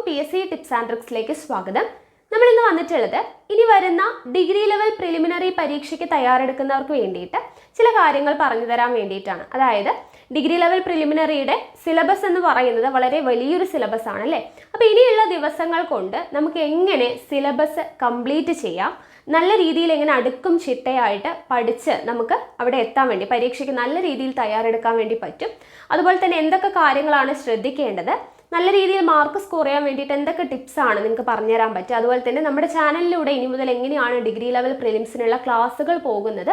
PSC tips and ട്രിക്സിലേക്ക് സ്വാഗതം. നമ്മൾ ഇന്ന് വന്നിട്ടുള്ളത് ഇനി വരുന്ന ഡിഗ്രി ലെവൽ പ്രിലിമിനറി പരീക്ഷയ്ക്ക് തയ്യാറെടുക്കുന്നവർക്ക് വേണ്ടിയിട്ട് ചില കാര്യങ്ങൾ പറഞ്ഞു തരാൻ വേണ്ടിയിട്ടാണ്. അതായത് ഡിഗ്രി ലെവൽ പ്രിലിമിനറിയുടെ സിലബസ് എന്ന് പറയുന്നത് വളരെ വലിയൊരു സിലബസ് ആണ് അല്ലേ. അപ്പോൾ ഇനിയുള്ള ദിവസങ്ങൾ കൊണ്ട് നമുക്ക് എങ്ങനെ സിലബസ് കംപ്ലീറ്റ് ചെയ്യാം, നല്ല രീതിയിൽ എങ്ങനെ അടുക്കും ചിട്ടയായിട്ട് പഠിച്ച് നമുക്ക് അവിടെ എത്താൻ വേണ്ടി പരീക്ഷയ്ക്ക് നല്ല രീതിയിൽ തയ്യാറെടുക്കാൻ വേണ്ടി പറ്റും. അതുപോലെ തന്നെ എന്തൊക്കെ കാര്യങ്ങളാണ് ശ്രദ്ധിക്കേണ്ടത്, നല്ല രീതിയിൽ മാർക്ക് സ്കോർ ചെയ്യാൻ വേണ്ടിയിട്ട് എന്തൊക്കെ ടിപ്സാണ് നിങ്ങൾക്ക് പറഞ്ഞുതരാൻ പറ്റുക. അതുപോലെ തന്നെ നമ്മുടെ ചാനലിലൂടെ ഇനി മുതൽ എങ്ങനെയാണ് ഡിഗ്രി ലെവൽ പ്രിലിംസിനുള്ള ക്ലാസ്സുകൾ പോകുന്നത്,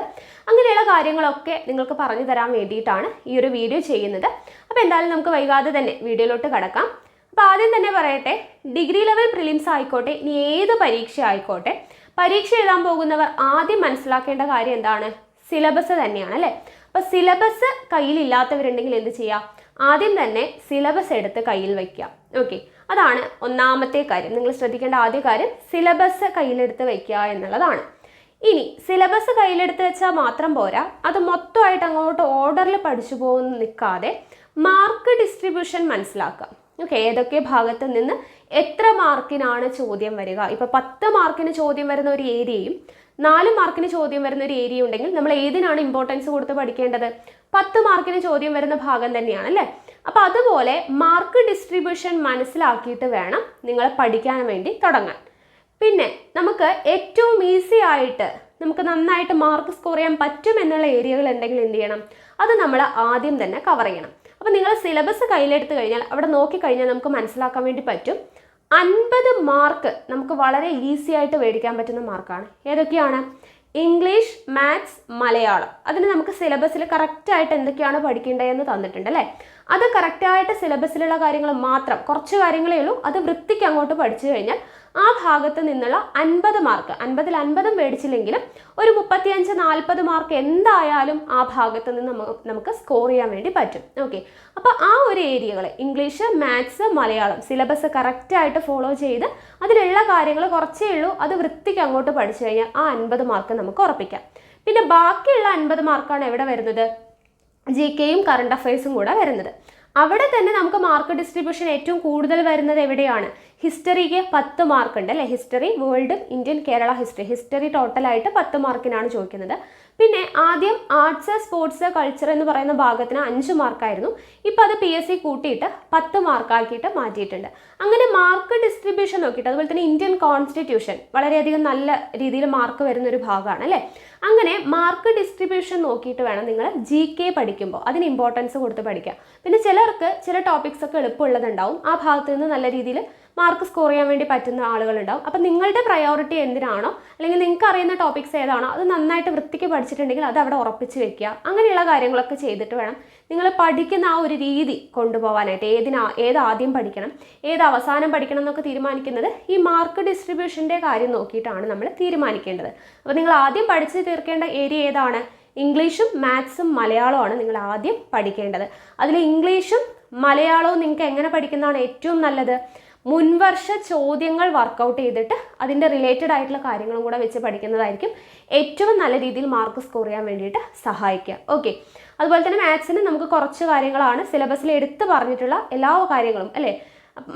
അങ്ങനെയുള്ള കാര്യങ്ങളൊക്കെ നിങ്ങൾക്ക് പറഞ്ഞു തരാൻ വേണ്ടിയിട്ടാണ് ഈ ഒരു വീഡിയോ ചെയ്യുന്നത്. അപ്പോൾ എന്തായാലും നമുക്ക് വൈകാതെ തന്നെ വീഡിയോയിലോട്ട് കടക്കാം. അപ്പോൾ ആദ്യം തന്നെ പറയട്ടെ, ഡിഗ്രി ലെവൽ പ്രിലിംസ് ആയിക്കോട്ടെ ഇനി ഏത് പരീക്ഷ ആയിക്കോട്ടെ, പരീക്ഷ എഴുതാൻ പോകുന്നവർ ആദ്യം മനസ്സിലാക്കേണ്ട കാര്യം എന്താണ്? സിലബസ് തന്നെയാണ് അല്ലേ. അപ്പോൾ സിലബസ് കയ്യിലില്ലാത്തവരുണ്ടെങ്കിൽ എന്ത് ചെയ്യുക? ആദ്യം തന്നെ സിലബസ് എടുത്ത് കയ്യിൽ വയ്ക്കുക. ഓക്കെ, അതാണ് ഒന്നാമത്തെ കാര്യം. നിങ്ങൾ ശ്രദ്ധിക്കേണ്ട ആദ്യ കാര്യം സിലബസ് കയ്യിലെടുത്ത് വയ്ക്കുക എന്നുള്ളതാണ്. ഇനി സിലബസ് കയ്യിലെടുത്ത് വെച്ചാൽ മാത്രം പോരാ, അത് മൊത്തമായിട്ട് അങ്ങോട്ട് ഓർഡറിൽ പഠിച്ചു പോകുന്ന നിൽക്കാതെ മാർക്ക് ഡിസ്ട്രിബ്യൂഷൻ മനസ്സിലാക്കുക. ഓക്കെ, ഏതൊക്കെ ഭാഗത്ത് നിന്ന് എത്ര മാർക്കിനാണ് ചോദ്യം വരിക. ഇപ്പോൾ 10 മാർക്കിന് ചോദ്യം വരുന്ന ഒരു ഏരിയയും 4 മാർക്കിന് ചോദ്യം വരുന്ന ഒരു ഏരിയ ഉണ്ടെങ്കിൽ നമ്മൾ ഏതിനാണ് ഇമ്പോർട്ടൻസ് കൊടുത്ത് പഠിക്കേണ്ടത്? 10 മാർക്കിന് ചോദ്യം വരുന്ന ഭാഗം തന്നെയാണ് അല്ലേ. അപ്പോൾ അതുപോലെ മാർക്ക് ഡിസ്ട്രിബ്യൂഷൻ മനസ്സിലാക്കിയിട്ട് വേണം നിങ്ങൾ പഠിക്കാൻ വേണ്ടി തുടങ്ങാൻ. പിന്നെ നമുക്ക് ഏറ്റവും ഈസി ആയിട്ട് നമുക്ക് നന്നായിട്ട് മാർക്ക് സ്കോർ ചെയ്യാൻ പറ്റും എന്നുള്ള ഏരിയകൾ ഉണ്ടെങ്കിൽ എന്ത് ചെയ്യണം? അത് നമ്മൾ ആദ്യം തന്നെ കവർ ചെയ്യണം. അപ്പോൾ നിങ്ങൾ സിലബസ് കയ്യിലെടുത്ത് കഴിഞ്ഞാൽ അവിടെ നോക്കിക്കഴിഞ്ഞാൽ നമുക്ക് മനസ്സിലാക്കാൻ വേണ്ടി പറ്റും 50 മാർക്ക് നമുക്ക് വളരെ ഈസി ആയിട്ട് മേടിക്കാൻ പറ്റുന്ന മാർക്കാണ്. ഏതൊക്കെയാണ്? English, maths, Malayalam. അതിന് നമുക്ക് സിലബസിൽ കറക്റ്റായിട്ട് എന്തൊക്കെയാണ് പഠിക്കേണ്ടതെന്ന് തന്നിട്ടുണ്ട് അല്ലേ. അത് കറക്റ്റായിട്ട് സിലബസിലുള്ള കാര്യങ്ങൾ മാത്രം, കുറച്ച് കാര്യങ്ങളേ ഉള്ളൂ, അത് വൃത്തിക്ക് അങ്ങോട്ട് പഠിച്ചു കഴിഞ്ഞാൽ ആ ഭാഗത്ത് നിന്നുള്ള 50 മാർക്ക്, 50-ൽ 50 മേടിച്ചില്ലെങ്കിലും ഒരു 35-40 മാർക്ക് എന്തായാലും ആ ഭാഗത്ത് നിന്ന് നമുക്ക് സ്കോർ ചെയ്യാൻ വേണ്ടി പറ്റും. ഓക്കെ, അപ്പോൾ ആ ഒരു ഏരിയകൾ ഇംഗ്ലീഷ്, മാത്സ്, മലയാളം സിലബസ് കറക്റ്റായിട്ട് ഫോളോ ചെയ്ത് അതിലുള്ള കാര്യങ്ങൾ കുറച്ചേ ഉള്ളൂ, അത് വൃത്തിക്ക് അങ്ങോട്ട് പഠിച്ചു കഴിഞ്ഞാൽ ആ 50 മാർക്ക് നമുക്ക് ഉറപ്പിക്കാം. പിന്നെ ബാക്കിയുള്ള 50 മാർക്കാണ് എവിടെ വരുന്നത്? GKയും കറണ്ട് അഫയേഴ്സും കൂടെ വരുന്നത്. അവിടെ തന്നെ നമുക്ക് മാർക്ക് ഡിസ്ട്രിബ്യൂഷൻ ഏറ്റവും കൂടുതൽ വരുന്നത് എവിടെയാണ്? ഹിസ്റ്ററിക്ക് 10 മാർക്ക് ഉണ്ട് അല്ലേ. History, world, Indian, Kerala history ടോട്ടലായിട്ട് 10 മാർക്കിനാണ് ചോദിക്കുന്നത്. പിന്നെ ആദ്യം ആർട്സ്, സ്പോർട്സ്, കൾച്ചർ എന്ന് പറയുന്ന ഭാഗത്തിന് 5 മാർക്കായിരുന്നു. ഇപ്പം അത് PSC കൂട്ടിയിട്ട് 10 മാർക്കാക്കിയിട്ട് മാറ്റിയിട്ടുണ്ട്. അങ്ങനെ മാർക്ക് ഡിസ്ട്രിബ്യൂഷൻ നോക്കിയിട്ട്, അതുപോലെ തന്നെ ഇന്ത്യൻ കോൺസ്റ്റിറ്റ്യൂഷൻ വളരെയധികം നല്ല രീതിയിൽ മാർക്ക് വരുന്ന ഒരു ഭാഗമാണ് അല്ലേ. അങ്ങനെ മാർക്ക് ഡിസ്ട്രിബ്യൂഷൻ നോക്കിയിട്ട് വേണം നിങ്ങൾ GK പഠിക്കുമ്പോൾ അതിന് ഇമ്പോർട്ടൻസ് കൊടുത്ത് പഠിക്കാം. പിന്നെ ചിലർക്ക് ചില ടോപ്പിക്സ് ഒക്കെ എളുപ്പമുള്ളതുണ്ടാവും, ആ ഭാഗത്ത് നിന്ന് നല്ല രീതിയിൽ മാർക്ക് സ്കോർ ചെയ്യാൻ വേണ്ടി പറ്റുന്ന ആളുകളുണ്ടാവും. അപ്പം നിങ്ങളുടെ പ്രയോറിറ്റി എന്തിനാണോ, അല്ലെങ്കിൽ നിങ്ങൾക്ക് അറിയുന്ന ടോപ്പിക്സ് ഏതാണോ അത് നന്നായിട്ട് വൃത്തിക്ക് പഠിച്ചിട്ടുണ്ടെങ്കിൽ അത് അവിടെ ഉറപ്പിച്ച് വെക്കുക. അങ്ങനെയുള്ള കാര്യങ്ങളൊക്കെ ചെയ്തിട്ട് വേണം നിങ്ങൾ പഠിക്കുന്ന ആ ഒരു രീതി കൊണ്ടുപോകാനായിട്ട്. ഏത് ആദ്യം പഠിക്കണം, ഏത് അവസാനം പഠിക്കണം എന്നൊക്കെ തീരുമാനിക്കുന്നത് ഈ മാർക്ക് ഡിസ്ട്രിബ്യൂഷൻ്റെ കാര്യം നോക്കിയിട്ടാണ് നമ്മൾ തീരുമാനിക്കേണ്ടത്. അപ്പോൾ നിങ്ങൾ ആദ്യം പഠിച്ച് തീർക്കേണ്ട ഏരിയ ഏതാണ്? ഇംഗ്ലീഷും മാത്സും മലയാളവുമാണ് നിങ്ങൾ ആദ്യം പഠിക്കേണ്ടത്. അതിൽ ഇംഗ്ലീഷും മലയാളവും നിങ്ങൾക്ക് എങ്ങനെ പഠിക്കുന്നതാണ് ഏറ്റവും നല്ലത്? മുൻവർഷ ചോദ്യങ്ങൾ വർക്കൗട്ട് ചെയ്തിട്ട് അതിൻ്റെ റിലേറ്റഡ് ആയിട്ടുള്ള കാര്യങ്ങളും കൂടെ വെച്ച് പഠിക്കുന്നതായിരിക്കും ഏറ്റവും നല്ല രീതിയിൽ മാർക്ക് സ്കോർ ചെയ്യാൻ വേണ്ടിയിട്ട് സഹായിക്കുക. ഓക്കെ, അതുപോലെ തന്നെ മാത്സിന് നമുക്ക് കുറച്ച് കാര്യങ്ങളാണ് സിലബസിൽ എടുത്ത് പറഞ്ഞിട്ടുള്ള എല്ലാ കാര്യങ്ങളും അല്ലേ.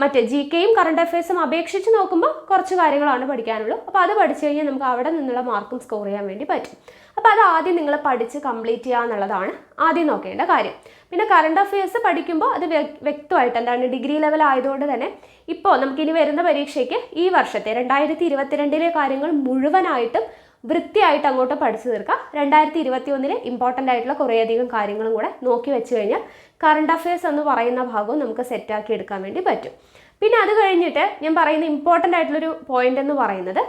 മറ്റേ GKയും കറണ്ട് അഫയേഴ്സും അപേക്ഷിച്ച് നോക്കുമ്പോൾ കുറച്ച് കാര്യങ്ങളാണ് പഠിക്കാനുള്ളൂ. അപ്പോൾ അത് പഠിച്ചു കഴിഞ്ഞാൽ നമുക്ക് അവിടെ നിന്നുള്ള മാർക്കും സ്കോർ ചെയ്യാൻ വേണ്ടി പറ്റും. അപ്പോൾ അത് ആദ്യം നിങ്ങൾ പഠിച്ച് കംപ്ലീറ്റ് ചെയ്യുക എന്നുള്ളതാണ് ആദ്യം നോക്കേണ്ട കാര്യം. പിന്നെ കറണ്ട് അഫയേഴ്സ് പഠിക്കുമ്പോൾ അത് വ്യക്തമായിട്ട് എന്താണ്, ഡിഗ്രി ലെവൽ ആയതുകൊണ്ട് തന്നെ ഇപ്പോൾ നമുക്കിനി വരുന്ന പരീക്ഷയ്ക്ക് ഈ വർഷത്തെ 2022 കാര്യങ്ങൾ മുഴുവനായിട്ടും വൃത്തിയായിട്ട് അങ്ങോട്ട് പഠിച്ചു തീർക്കുക. 2021 ഇമ്പോർട്ടൻ്റ് ആയിട്ടുള്ള കുറേയധികം കാര്യങ്ങളും കൂടെ നോക്കി വെച്ച് കഴിഞ്ഞാൽ കറണ്ട് അഫയേഴ്സ് എന്ന് പറയുന്ന ഭാഗവും നമുക്ക് സെറ്റാക്കി എടുക്കാൻ വേണ്ടി പറ്റും. പിന്നെ അത് കഴിഞ്ഞിട്ട് ഞാൻ പറയുന്ന ഇമ്പോർട്ടൻ്റ് ആയിട്ടുള്ളൊരു പോയിന്റ് എന്ന് പറയുന്നത്,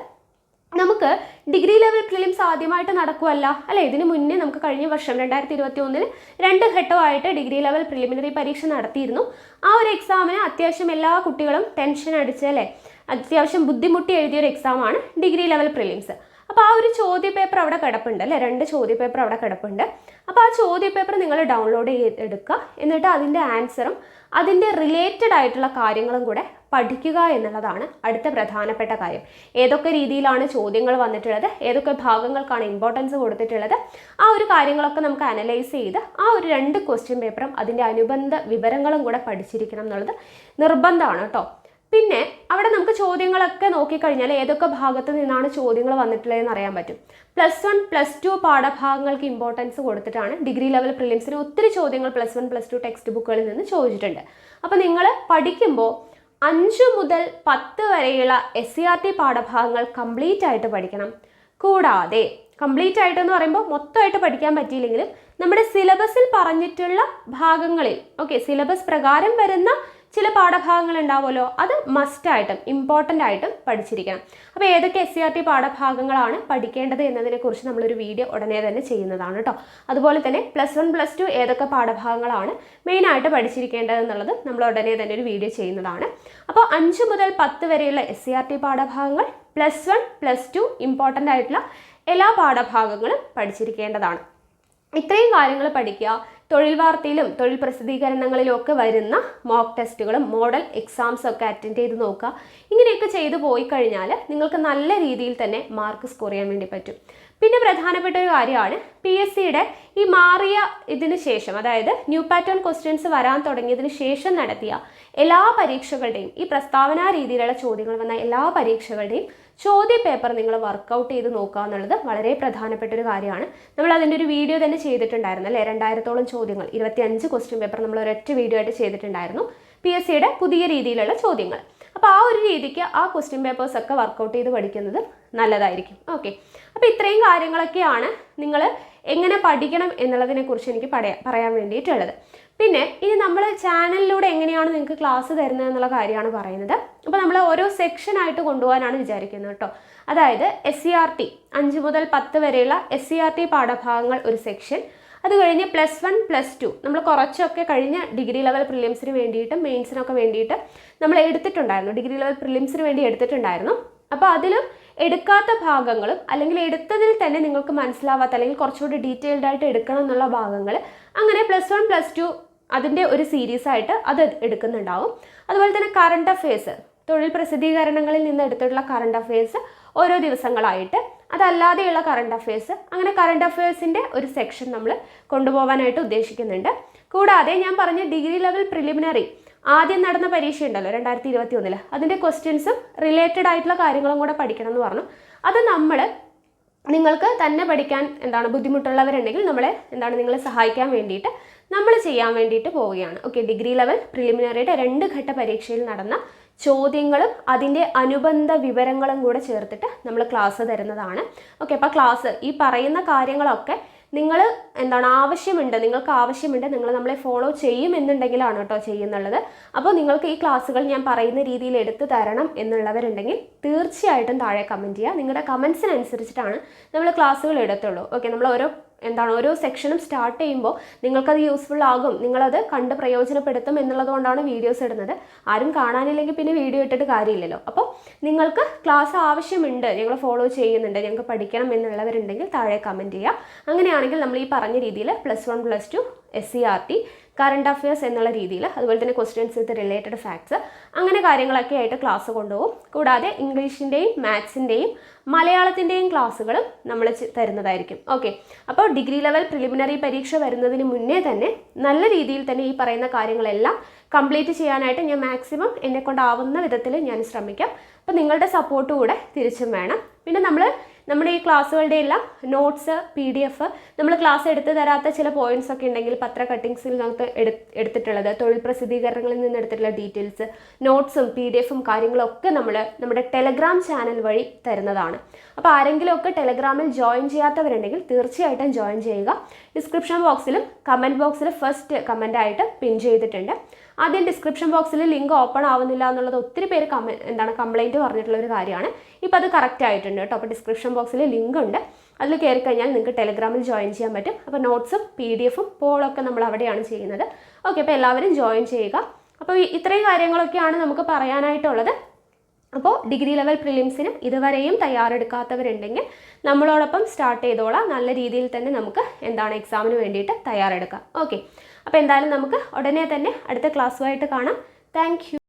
നമുക്ക് ഡിഗ്രി ലെവൽ പ്രിലിംസ് ആദ്യമായിട്ട് നടക്കുമല്ല അല്ലേ. ഇതിന് മുന്നേ നമുക്ക് കഴിഞ്ഞ വർഷം 2021 2 ഘട്ടമായിട്ട് ഡിഗ്രി ലെവൽ പ്രിലിമിനറി പരീക്ഷ നടത്തിയിരുന്നു. ആ ഒരു എക്സാമിന് അത്യാവശ്യം എല്ലാ കുട്ടികളും ടെൻഷൻ അടിച്ച് അല്ലേ, അത്യാവശ്യം ബുദ്ധിമുട്ടി എഴുതിയൊരു എക്സാമാണ് ഡിഗ്രി ലെവൽ പ്രിലിംസ്. അപ്പോൾ ആ ഒരു ചോദ്യപേപ്പർ അവിടെ കിടപ്പുണ്ട് അല്ലേ, 2 ചോദ്യപേപ്പർ അവിടെ കിടപ്പുണ്ട്. അപ്പോൾ ആ ചോദ്യപേപ്പർ നിങ്ങൾ ഡൗൺലോഡ് ചെയ്തെടുക്കുക. എന്നിട്ട് അതിൻ്റെ ആൻസറും അതിൻ്റെ റിലേറ്റഡ് ആയിട്ടുള്ള കാര്യങ്ങളും കൂടെ പഠിക്കുക എന്നുള്ളതാണ് അടുത്ത പ്രധാനപ്പെട്ട കാര്യം. ഏതൊക്കെ രീതിയിലാണ് ചോദ്യങ്ങൾ വന്നിട്ടുള്ളത്, ഏതൊക്കെ ഭാഗങ്ങൾക്കാണ് ഇമ്പോർട്ടൻസ് കൊടുത്തിട്ടുള്ളത്, ആ ഒരു കാര്യങ്ങളൊക്കെ നമുക്ക് അനലൈസ് ചെയ്ത് ആ ഒരു 2 ക്വസ്റ്റ്യൻ പേപ്പറും അതിൻ്റെ അനുബന്ധ വിവരങ്ങളും കൂടെ പഠിച്ചിരിക്കണം എന്നുള്ളത് നിർബന്ധമാണ് കേട്ടോ. പിന്നെ അവിടെ നമുക്ക് ചോദ്യങ്ങളൊക്കെ നോക്കിക്കഴിഞ്ഞാൽ ഏതൊക്കെ ഭാഗത്ത് നിന്നാണ് ചോദ്യങ്ങൾ വന്നിട്ടുള്ളതെന്ന് അറിയാൻ പറ്റും. +1, +2 പാഠഭാഗങ്ങൾക്ക് ഇമ്പോർട്ടൻസ് കൊടുത്തിട്ടാണ് ഡിഗ്രി ലെവൽ പ്രിലിംസിന് ഒത്തിരി ചോദ്യങ്ങൾ +1, +2 ടെക്സ്റ്റ് ബുക്കുകളിൽ നിന്ന് ചോദിച്ചിട്ടുണ്ട്. അപ്പോൾ നിങ്ങൾ പഠിക്കുമ്പോൾ 5 മുതൽ 10 വരെയുള്ള SCERT പാഠഭാഗങ്ങൾ കംപ്ലീറ്റ് ആയിട്ട് പഠിക്കണം. കൂടാതെ കംപ്ലീറ്റ് ആയിട്ടെന്ന് പറയുമ്പോൾ മൊത്തമായിട്ട് പഠിക്കാൻ പറ്റിയില്ലെങ്കിലും നമ്മുടെ സിലബസിൽ പറഞ്ഞിട്ടുള്ള ഭാഗങ്ങളിൽ സിലബസ് പ്രകാരം വരുന്ന ചില പാഠഭാഗങ്ങൾ ഉണ്ടാവുമല്ലോ, അത് മസ്റ്റായിട്ടും ഇമ്പോർട്ടൻ്റ് ആയിട്ടും പഠിച്ചിരിക്കണം. അപ്പോൾ ഏതൊക്കെ SCERT പാഠഭാഗങ്ങളാണ് പഠിക്കേണ്ടത് എന്നതിനെക്കുറിച്ച് നമ്മളൊരു വീഡിയോ ഉടനെ തന്നെ ചെയ്യുന്നതാണ് കേട്ടോ. അതുപോലെ തന്നെ +1, +2 ഏതൊക്കെ പാഠഭാഗങ്ങളാണ് മെയിനായിട്ട് പഠിച്ചിരിക്കേണ്ടതെന്നുള്ളത് നമ്മൾ ഉടനെ തന്നെ ഒരു വീഡിയോ ചെയ്യുന്നതാണ്. അപ്പോൾ 5 മുതൽ 10 വരെയുള്ള SCERT പാഠഭാഗങ്ങൾ, +1, +2 ഇമ്പോർട്ടൻ്റ് ആയിട്ടുള്ള എല്ലാ പാഠഭാഗങ്ങളും പഠിച്ചിരിക്കേണ്ടതാണ്. ഇത്രയും കാര്യങ്ങൾ പഠിക്കുക. തൊഴിൽ വാർത്തയിലും തൊഴിൽ പ്രസിദ്ധീകരണങ്ങളിലും ഒക്കെ വരുന്ന മോക്ക് ടെസ്റ്റുകളും മോഡൽ എക്സാംസും ഒക്കെ അറ്റൻഡ് ചെയ്ത് നോക്കുക. ഇങ്ങനെയൊക്കെ ചെയ്തു പോയി കഴിഞ്ഞാൽ നിങ്ങൾക്ക് നല്ല രീതിയിൽ തന്നെ മാർക്ക് സ്കോർ ചെയ്യാൻ വേണ്ടി പറ്റും. പിന്നെ പ്രധാനപ്പെട്ട ഒരു കാര്യമാണ് PSCയുടെ ഈ മാറിയ ഇതിന് ശേഷം, അതായത് ന്യൂ പാറ്റേൺ ക്വസ്റ്റ്യൻസ് വരാൻ തുടങ്ങിയതിന് ശേഷം നടത്തിയ എല്ലാ പരീക്ഷകളുടെയും ഈ പ്രസ്താവന രീതിയിലുള്ള ചോദ്യങ്ങൾ വന്ന എല്ലാ പരീക്ഷകളുടെയും ചോദ്യ പേപ്പർ നിങ്ങൾ വർക്കൗട്ട് ചെയ്ത് നോക്കുക എന്നുള്ളത് വളരെ പ്രധാനപ്പെട്ട ഒരു കാര്യമാണ്. നമ്മൾ അതിൻ്റെ ഒരു വീഡിയോ തന്നെ ചെയ്തിട്ടുണ്ടായിരുന്നു അല്ലേ. 2000-ഓളം ചോദ്യങ്ങൾ, 25 ക്വസ്റ്റ്യൻ പേപ്പർ നമ്മൾ ഒരൊറ്റ വീഡിയോ ആയിട്ട് ചെയ്തിട്ടുണ്ടായിരുന്നു. PSCയുടെ പുതിയ രീതിയിലുള്ള ചോദ്യങ്ങൾ. അപ്പോൾ ആ ഒരു രീതിക്ക് ആ ക്വസ്റ്റ്യൻ പേപ്പേഴ്സ് ഒക്കെ വർക്കൗട്ട് ചെയ്ത് പഠിക്കുന്നത് നല്ലതായിരിക്കും. അപ്പോൾ ഇത്രയും കാര്യങ്ങളൊക്കെയാണ് നിങ്ങൾ എങ്ങനെ പഠിക്കണം എന്നുള്ളതിനെക്കുറിച്ച് എനിക്ക് പറയാൻ വേണ്ടിയിട്ടുള്ളത്. പിന്നെ ഇനി നമ്മൾ ചാനലിലൂടെ എങ്ങനെയാണ് നിങ്ങൾക്ക് ക്ലാസ് തരുന്നത് എന്നുള്ള കാര്യമാണ് പറയുന്നത്. അപ്പോൾ നമ്മൾ ഓരോ സെക്ഷനായിട്ട് കൊണ്ടുപോകാനാണ് വിചാരിക്കുന്നത് കേട്ടോ. അതായത് SCERT 5 മുതൽ 10 വരെയുള്ള SCERT പാഠഭാഗങ്ങൾ ഒരു സെക്ഷൻ, അത് കഴിഞ്ഞ് +1, +2 നമ്മൾ കുറച്ചൊക്കെ കഴിഞ്ഞ ഡിഗ്രി ലെവൽ പ്രിലിംസിന് വേണ്ടിയിട്ട് മെയിൻസിനൊക്കെ വേണ്ടിയിട്ട് നമ്മൾ എടുത്തിട്ടുണ്ടായിരുന്നു, ഡിഗ്രി ലെവൽ പ്രിലിംസിന് വേണ്ടി എടുത്തിട്ടുണ്ടായിരുന്നു. അപ്പോൾ അതിലും എടുക്കാത്ത ഭാഗങ്ങളും അല്ലെങ്കിൽ എടുത്തതിൽ തന്നെ നിങ്ങൾക്ക് മനസ്സിലാവാത്ത അല്ലെങ്കിൽ കുറച്ചുകൂടി ഡീറ്റെയിൽഡ് ആയിട്ട് എടുക്കണം എന്നുള്ള ഭാഗങ്ങൾ, അങ്ങനെ +1, +2 അതിൻ്റെ ഒരു സീരീസ് ആയിട്ട് അത് എടുക്കുന്നുണ്ടാവും. അതുപോലെ തന്നെ കറണ്ട് അഫയേഴ്സ്, തൊഴിൽ പ്രസിദ്ധീകരണങ്ങളിൽ നിന്ന് എടുത്തിട്ടുള്ള കറണ്ട് അഫയേഴ്സ് ഓരോ ദിവസങ്ങളായിട്ട്, അതല്ലാതെയുള്ള കറണ്ട് അഫയേഴ്സ്, അങ്ങനെ കറണ്ട് അഫയേഴ്സിൻ്റെ ഒരു സെക്ഷൻ നമ്മൾ കൊണ്ടുപോകാനായിട്ട് ഉദ്ദേശിക്കുന്നുണ്ട്. കൂടാതെ ഞാൻ പറഞ്ഞ ഡിഗ്രി ലെവൽ പ്രിലിമിനറി ആദ്യം നടന്ന പരീക്ഷ ഉണ്ടല്ലോ 2021, അതിൻ്റെ ക്വസ്റ്റ്യൻസും റിലേറ്റഡ് ആയിട്ടുള്ള കാര്യങ്ങളും കൂടെ പഠിക്കണം എന്ന് പറഞ്ഞു. അത് നിങ്ങൾക്ക് തന്നെ പഠിക്കാൻ ബുദ്ധിമുട്ടുള്ളവരുണ്ടെങ്കിൽ നിങ്ങളെ സഹായിക്കാൻ വേണ്ടിയിട്ട് നമ്മൾ ചെയ്യാൻ വേണ്ടിയിട്ട് പോവുകയാണ്. ഡിഗ്രി ലെവൽ പ്രിലിമിനറിയുടെ 2 ഘട്ട പരീക്ഷയിൽ നടന്ന ചോദ്യങ്ങളും അതിൻ്റെ അനുബന്ധ വിവരങ്ങളും കൂടെ ചേർത്തിട്ട് നമ്മൾ ക്ലാസ് തരുന്നതാണ്. അപ്പോൾ ക്ലാസ് ഈ പറയുന്ന കാര്യങ്ങളൊക്കെ നിങ്ങൾക്ക് ആവശ്യമുണ്ട്, നിങ്ങൾ നമ്മളെ ഫോളോ ചെയ്യുമെന്നുണ്ടെങ്കിലാണ് കേട്ടോ ചെയ്യുന്നുള്ളത്. അപ്പോൾ നിങ്ങൾക്ക് ഈ ക്ലാസ്സുകൾ ഞാൻ പറയുന്ന രീതിയിൽ എടുത്തു തരണം എന്നുള്ളവരുണ്ടെങ്കിൽ തീർച്ചയായിട്ടും താഴെ കമൻറ്റ് ചെയ്യുക. നിങ്ങളുടെ കമൻസിനനുസരിച്ചിട്ടാണ് നമ്മൾ ക്ലാസ്സുകൾ എടുത്തുള്ളൂ. നമ്മൾ ഓരോ സെക്ഷനും സ്റ്റാർട്ട് ചെയ്യുമ്പോൾ നിങ്ങൾക്കത് യൂസ്ഫുൾ ആകും, നിങ്ങളത് കണ്ട് പ്രയോജനപ്പെടുത്തും എന്നുള്ളതുകൊണ്ടാണ് വീഡിയോസ് ഇടുന്നത്. ആരും കാണാനില്ലെങ്കിൽ പിന്നെ വീഡിയോ ഇട്ടിട്ട് കാര്യമില്ലല്ലോ. അപ്പോൾ നിങ്ങൾക്ക് ക്ലാസ് ആവശ്യമുണ്ട്, ഞങ്ങൾ ഫോളോ ചെയ്യുന്നുണ്ട്, ഞങ്ങൾക്ക് പഠിക്കണം എന്നുള്ളവരുണ്ടെങ്കിൽ താഴെ കമൻറ്റ് ചെയ്യുക. അങ്ങനെയാണെങ്കിൽ നമ്മൾ ഈ പറഞ്ഞ രീതിയിൽ +1, +2 SCERT കറണ്ട് അഫയേഴ്സ് എന്നുള്ള രീതിയിൽ, അതുപോലെ തന്നെ ക്വസ്റ്റ്യൻസ് വിത്ത് റിലേറ്റഡ് ഫാക്ട്സ്, അങ്ങനെ കാര്യങ്ങളൊക്കെ ആയിട്ട് ക്ലാസ് കൊണ്ടുപോകും. കൂടാതെ ഇംഗ്ലീഷിൻ്റെയും മാത്സിൻ്റെയും മലയാളത്തിൻ്റെയും ക്ലാസ്സുകളും നമ്മൾ തരുന്നതായിരിക്കും. അപ്പോൾ ഡിഗ്രി ലെവൽ പ്രിലിമിനറി പരീക്ഷ വരുന്നതിന് മുന്നേ തന്നെ നല്ല രീതിയിൽ തന്നെ ഈ പറയുന്ന കാര്യങ്ങളെല്ലാം കംപ്ലീറ്റ് ചെയ്യാനായിട്ട് ഞാൻ മാക്സിമം എന്നെക്കൊണ്ടാവുന്ന വിധത്തിൽ ഞാൻ ശ്രമിക്കാം. അപ്പോൾ നിങ്ങളുടെ സപ്പോർട്ട് കൂടെ തിരിച്ചും വേണം. പിന്നെ നമ്മുടെ ഈ ക്ലാസ്സുകളുടെ എല്ലാം നോട്ട്സ് PDF, നമ്മൾ ക്ലാസ് എടുത്തു തരാത്ത ചില പോയിന്റ്സ് ഒക്കെ ഉണ്ടെങ്കിൽ പത്ര കട്ടിങ്സിൽ നമുക്ക് എടുത്തിട്ടുള്ളത്, തൊഴിൽ പ്രസിദ്ധീകരണങ്ങളിൽ നിന്ന് എടുത്തിട്ടുള്ള ഡീറ്റെയിൽസ്, നോട്ട്സും PDF കാര്യങ്ങളൊക്കെ നമ്മുടെ ടെലഗ്രാം ചാനൽ വഴി തരുന്നതാണ്. അപ്പോൾ ആരെങ്കിലുമൊക്കെ ടെലഗ്രാമിൽ ജോയിൻ ചെയ്യാത്തവരുണ്ടെങ്കിൽ തീർച്ചയായിട്ടും ജോയിൻ ചെയ്യുക. ഡിസ്ക്രിപ്ഷൻ ബോക്സിലും കമൻറ്റ് ബോക്സിൽ ഫസ്റ്റ് കമൻ്റായിട്ട് പിൻ ചെയ്തിട്ടുണ്ട്. ആദ്യം ഡിസ്ക്രിപ്ഷൻ ബോക്സിൽ ലിങ്ക് ഓപ്പൺ ആവുന്നില്ല എന്നുള്ളത് ഒത്തിരി പേര് കംപ്ലൈൻറ്റ് പറഞ്ഞിട്ടുള്ള ഒരു കാര്യമാണ്. ഇപ്പോൾ അത് കറക്റ്റ് ആയിട്ടുണ്ട് കേട്ടോ. അപ്പോൾ ഡിസ്ക്രിപ്ഷൻ ബോക്സിൽ ലിങ്ക് ഉണ്ട്, അതിൽ കയറി കഴിഞ്ഞാൽ നിങ്ങൾക്ക് ടെലഗ്രാമിൽ ജോയിൻ ചെയ്യാൻ പറ്റും. അപ്പോൾ നോട്ട്സും PDFും പോളൊക്കെ നമ്മൾ അവിടെയാണ് ചെയ്യുന്നത്. അപ്പോൾ എല്ലാവരും ജോയിൻ ചെയ്യുക. അപ്പോൾ ഇത്രയും കാര്യങ്ങളൊക്കെയാണ് നമുക്ക് പറയാനായിട്ടുള്ളത്. അപ്പോൾ ഡിഗ്രി ലെവൽ പ്രിലിംസിന് ഇതുവരെയും തയ്യാറെടുക്കാത്തവരുണ്ടെങ്കിൽ നമ്മളോടൊപ്പം സ്റ്റാർട്ട് ചെയ്തോളാം. നല്ല രീതിയിൽ തന്നെ നമുക്ക് എക്സാമിന് വേണ്ടിയിട്ട് തയ്യാറെടുക്കാം. അപ്പോൾ എന്തായാലും നമുക്ക് ഉടനെ തന്നെ അടുത്ത ക്ലാസ്സുമായിട്ട് കാണാം. Thank you.